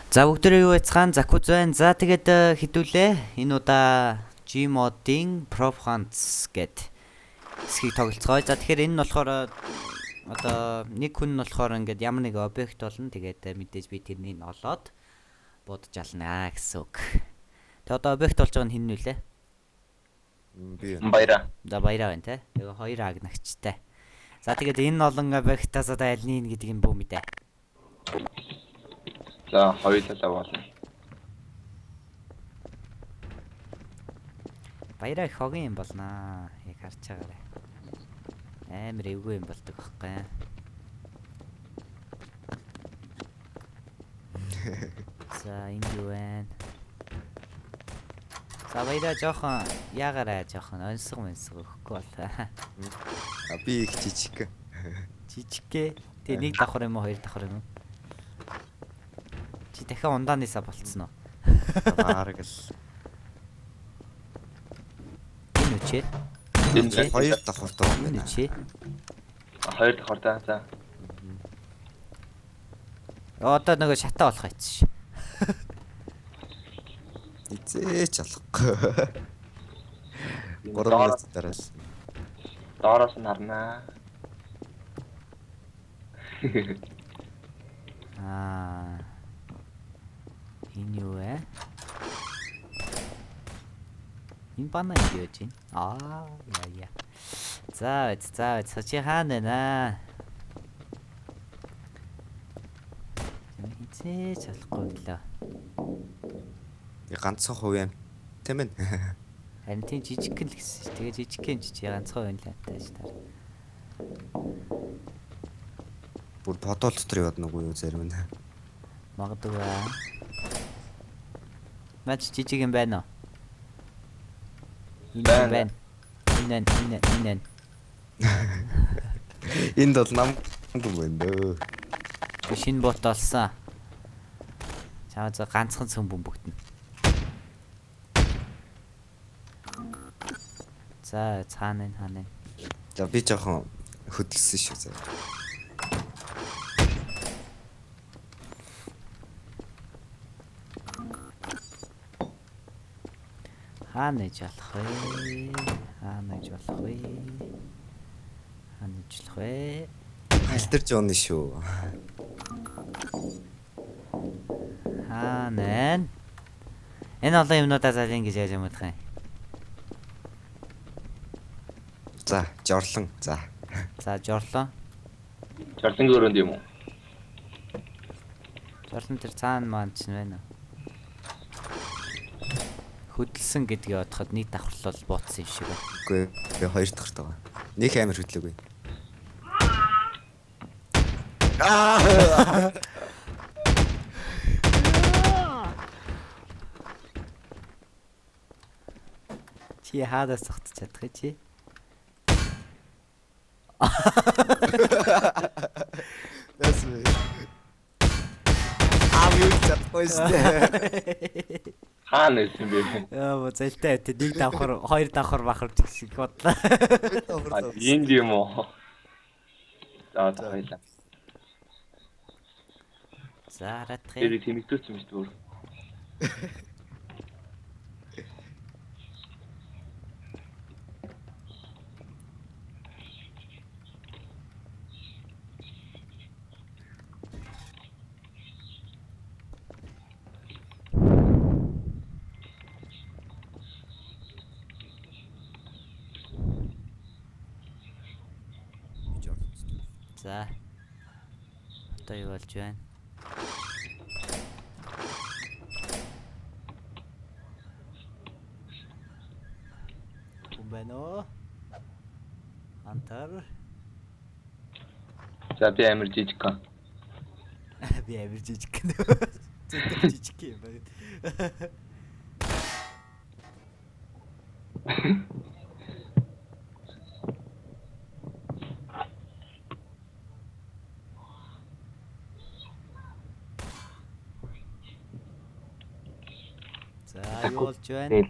За бүгдээ юу яцхан Закуз байна. За тэгээд хэдүүлээ. Энэ удаа Gmod-ийн Prof Hunts гэд хэсгийг тоглоцгоо. За тэгэхээр энэ нь болохоор одоо нэг хүн нь болохоор ингээд ямар нэг объект болно. Тэгээд мэдээж би тэрнийг олоод будж алнаа гэсэн үг. Тэгээд одоо объект болж байгаа нь хин нүлээ? Би Баяра. За баяраа байна те. Тэгээ хоёр агнагчтай. За тэгээд энэ олон объектаас одоо аль нь гэдэг нь бүү мэдээ. За хоёулаа болно. Баяраа их хогийн юм болнаа. Яг харж байгаарай. Амар эвгүй юм болдог байхгүй. За энэ юу вэ? За баяраа жоохон яагараа жоохон онцгой өгөхгүй бол. би их жижиг. Жижиггээ. Тэгээ нэг давхар юм уу хоёр давхар юм уу? Чи дахиад ундаанысаа болцсон уу? Баараг л. Энэ үчээ. Энэ Хоёр давхартай Энэ байна. үчээ. хоёр давхар та. За. Одоо нөгөө шатаа болох айц ш. Эзээч алахгүй. Гурван минут дараас. Доороос нь харнаа. Аа. Энэ юу вэ? Энэ бана юу чинь? Яа. За чи хаана нэ? Хизээ чалахгүй лээ. Ганцхан хувь юм. Тийм ээ. Харин тийм жижиг л гэсэн ш. Тэгээ жижиг юм чи ганцхан байна л тааш таар. Бүр бодол дотор яваад нүггүй юу зарим нь. Магадгүй. Мач жижиг юм байна уу? Байна. Энэ. Энд бол нам юм байна дөө. Шинэ бот олсон. Чаа за ганцхан цөм бөмбөгдөн. За цаана хаана. За би жоохон хөдөлсөн шүү заа. Хаана иж болох вэ? Хаана иж болох вэ? Халтарч явна шүү. Хаана? Энэ олон юмнуудаа залин гэж яаж юм бодох юм? За, жорлон. За. За жорлоо. Жарлангийн өрөөнд юм уу? Жорлон тэр цаана маань ч байна. Хөдөлсөн гэдгийг бодоход нэг давхарлал бууцсан юм шиг байна. Үгүй би хоёр дахь тагаа. Нэг амар хөдлөөгүй. Чи хаадаас зогтож чадах юм чи? That's me. Юу чадахгүй шүү. Хаана ирсэн бэ? Яа, зэлтэй байт. Нэг давхар, хоёр давхар бахарч шиг бодлоо. Энд юм уу? За хоёулаа. За хараадах юм. Тэр тэмэгдүүлсэн юм шүү дээ. За. Одоо юу болж байна? Бано. Антар. За би амар жижиг гэн. Би амир жижиг гэнэ. Зөвхөн жижиг юм байна. За юу болж байна?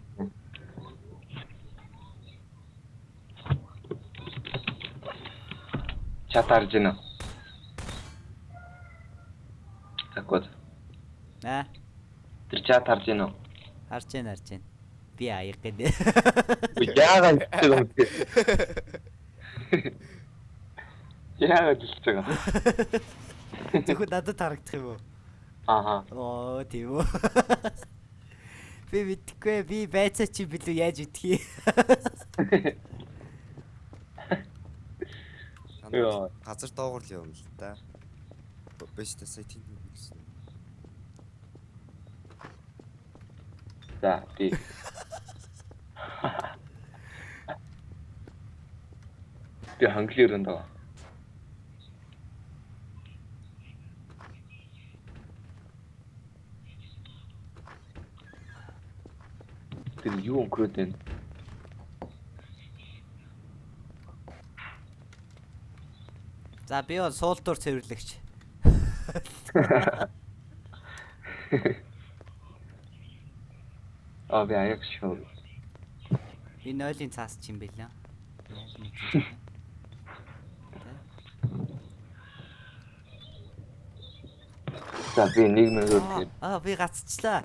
Чат харж байна. Такот. Аа, Тэр чат харж байна уу? харж байна. Би аяг гэдэг. Яагаад хэлж байгаа юм бэ? Яагаад хэлж байгаа? Тэгвэл надад харагдах юм уу? Ааха. Оо, тийм үү. Би мэдгүй. Би байцаа чи билүү яаж идэх Яа. Газар доогор л юм л да. Биш та сая тийм юм гэсэн. За, би. Би ханглын өрөөнд байгаа. Тэр юу өнгөрөөд байна? За, би бол суултуур цэвэрлэгч. Би аяг шүү. Би нойлын цаас ч юм бэлээ. За, би 1 минут үгүй. Би гацчлаа.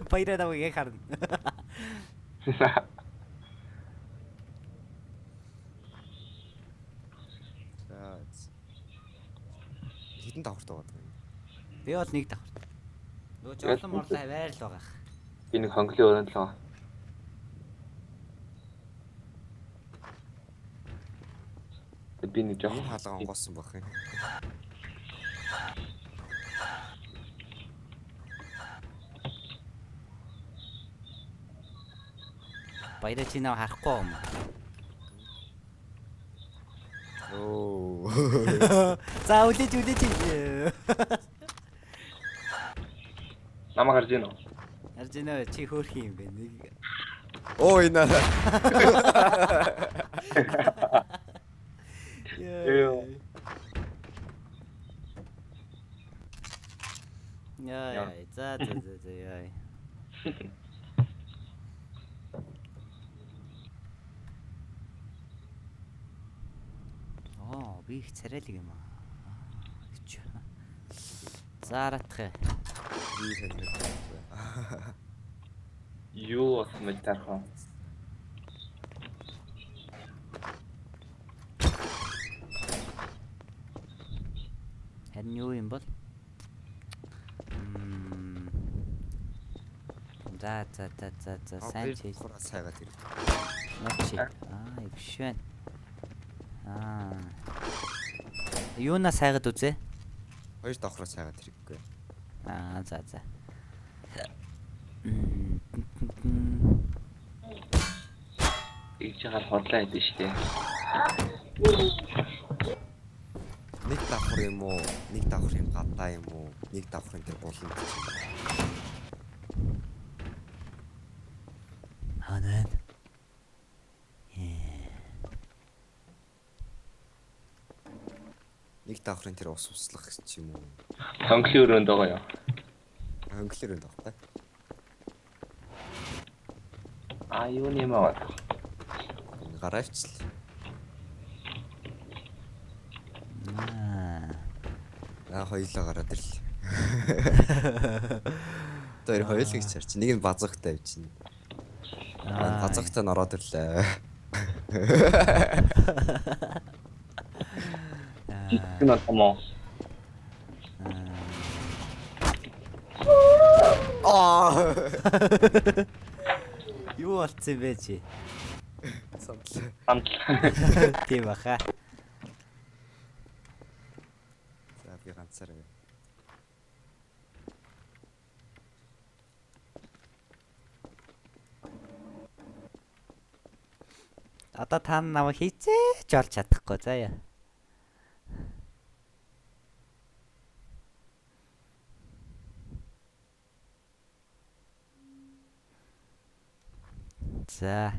Баяраа яг харна. За. Хитэн давхартай байгаа юм. Би бол нэг давхар. Нөгөө жоглон морлоо байр л байгаа. Би нэг ханглын өрөөнд л байгаа. Би нэг жоох Хаалга онгоосон байх юм. Баяраа чи наа харахгүй юм. Оо. За үлээж. Намаа гарч ийн үү? Харж байна чи хөөх юм бэ нэг. Оо энэ. Яа, за яа. Би их царайлаг юм аа. Гэж. Зааратах. Би санагдав. Юу ах мэдэрхөө. Харин юу юм бол? За сайн чи. Хураа сайгаад ирв. Начи. Биш байна. Юуна сайгаад үзээ? Хоёр давхраа сайгаад хэрэггүй. За. Ийж хаал хотлаа идэв штэ. Нэг давхар юм уу? Нэг давхрын гадаа юм уу? Нэг давхрын тэр булан чинь. Ханаа. Нэг давхрын тэр ус услах ч юм уу? Ханглын өрөөнд байгаа юу? Ханглэр энэ давхтай. Юу нэмээд. Гараавчл. Хоёлоо гараад ирлээ. Тэр хоёулыг чарч. Нэг нь базагтай авчихна. Базагтай нь ороод ирлээ. Гинэ томо. Юу болцсон бэ чи? Самтлаа. Тийм баха. За би ганцаар. Одоо та намайг хийцээч олж чадахгүй заа яа. За.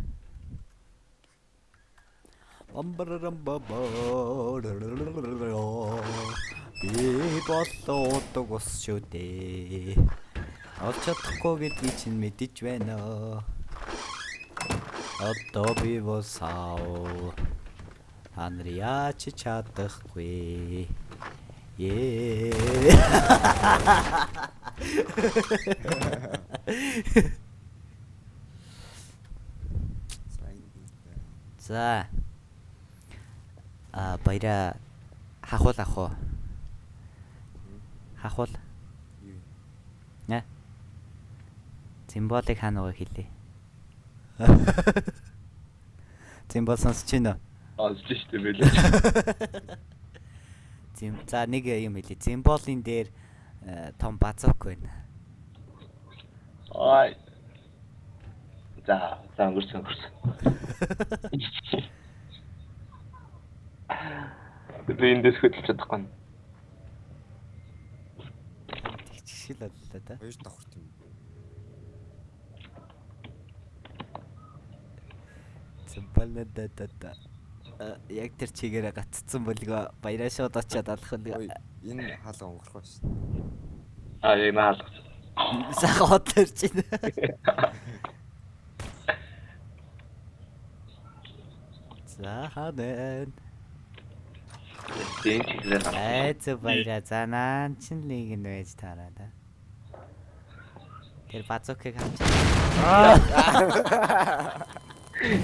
Би болоод гос шүү дээ. Олж чадахгүй гэдгийг чинь мэдэж байна. Одоо би босаа. Анриач чадахгүй. Ээ. За. Баяра хахуул ах уу? Хахуул. Юу? Нэ. Зимболыг хаана уу хэлээ. Зимбол сонсч байна уу? Олж штэ бэлээ. За нэг юм хэлээ. Зимболын дээр том базук байна. Ай. За өнгөрсөн. Би эндээс хөдлөж чадахгүй. Тэгчшил боллоо да. Хоёр давхарт юм. Зимболноо яг тэр чигээрээ гаццсан болго баяраа шууд очиад алах нь. Ой, энэ хаалга өнгөрөх байсан. Яг наалгач. Сайхан одорч байна. За ханаа. Тийм чиглэлээр Айц баяраа занаа чин лиг нь байж таараа да. Тэр базукыг авч.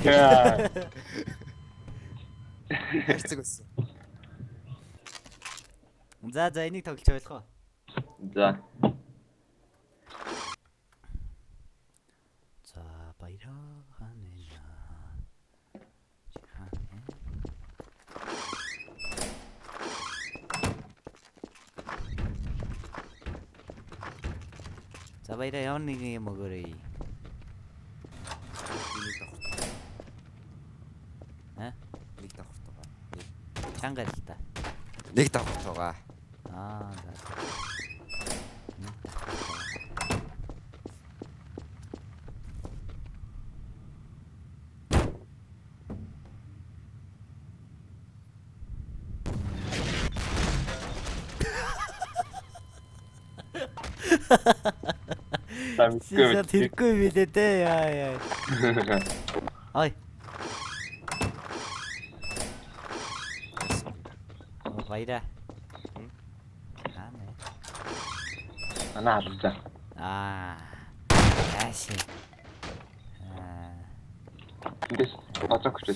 яа. Хайрцаг байсан. За энийг тоглож ойлгох уу? За. За баяраа ханаа. За баяраа ямар нэг юм өгөөрэй. Нэг давхарт. Аа? Нэг давхарт байгаа. Чанга л та. Нэг давхарт байгаа. Аа за. Сиса тэргүй билээ дээ яа. Ой. Баяра. Анаа алцаа. Яаши. Эндээс базук хүчтэй.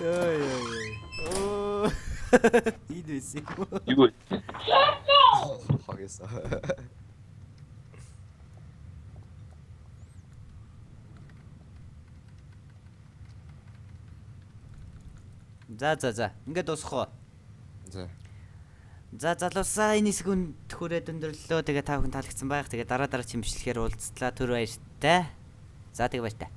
Ой. Оо. Идвэс. Юу? Хагаса. За. Ингээд дуусах уу? За. За залуусаа энэ хэсгүн төхөөрөд өндөрлөө. Тэгээ та бүхэн таалагдсан байх. Тэгээ дараа чимшлэхээр уулзлаа. Түр баяртай. За тэгээ баяртай.